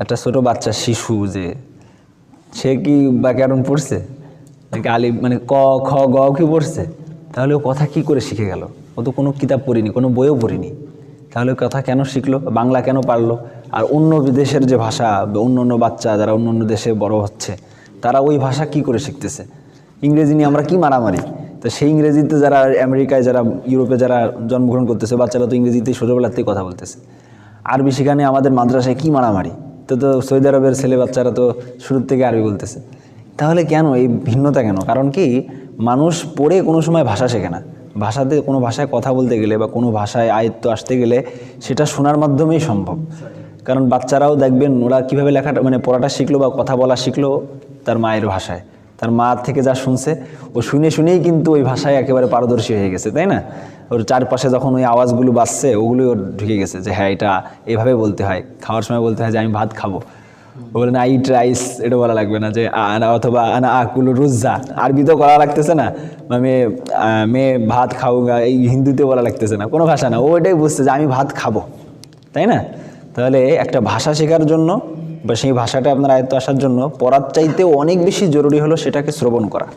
একটা ছোট বাচ্চা শিশু যে সে কি ব্যাকরণ পড়ছে নাকি আলিফ মানে ক খ গ কি পড়ছে? তাহলে ও কথা কি করে শিখে গেল? ও তো কোনো কিতাব পড়িনি, কোনো বইও পড়িনি, তাহলে কথা কেন শিখলো? বাংলা কেন পারলো? আর অন্য দেশের যে ভাষা, অন্য অন্য বাচ্চা যারা অন্য অন্য দেশে বড় হচ্ছে তারা ওই ভাষা কি করে শিখতেছে? ইংরেজি নিয়ে আমরা কি মারামারি। তো সেই ইংরেজিতে যারা আমেরিকায়, যারা ইউরোপে যারা জন্মগ্রহণ করতেছে বাচ্চারা তো ইংরেজিতে ছোটোবেলাতেই কথা বলতেছে। আরবি সেখানে আমাদের মাদ্রাসায় কি মারামারি। তো সৌদি আরবের ছেলে বাচ্চারা তো শুরুর থেকে আরবি বলতেছে। তাহলে কেন এই ভিন্নতা কেন? কারণ কি, মানুষ পড়ে কোনো সময় ভাষা শেখে না। ভাষাতে কোনো ভাষায় কথা বলতে গেলে বা কোনো ভাষায় আয়ত্ত আসতে গেলে সেটা শোনার মাধ্যমেই সম্ভব। কারণ বাচ্চারাও দেখবেন ওরা কীভাবে লেখাটা মানে পড়াটা শিখলো বা কথা বলা শিখলো তার মায়ের ভাষায়, তার মা থেকে যা শুনছে ও শুনে শুনেই কিন্তু ওই ভাষায় একেবারে পারদর্শী হয়ে গেছে, তাই না? ওর চারপাশে যখন ওই আওয়াজগুলো বাজছে ওগুলোই ওর ঢুকে গেছে যে হ্যাঁ এটা এভাবে বলতে হয়, খাওয়ার সময় বলতে হয় যে আমি ভাত খাবো, ও বলে না ইট রাইস, এটা বলা লাগবে না যে অথবা আনা আকুলু রুজ্জা, আরবি তো করা লাগতেছে না, মে ভাত খাওগা, এই হিন্দুতে বলা লাগতেছে না, কোনো ভাষা না, ও এটাই বুঝছে যে আমি ভাত খাবো, তাই না? তাহলে একটা ভাষা শেখার জন্য বা সেই ভাষাটা আপনার আয়ত্ত আসার জন্য পড়ার চাইতেও অনেক বেশি জরুরি হলো সেটাকে শ্রবণ করা।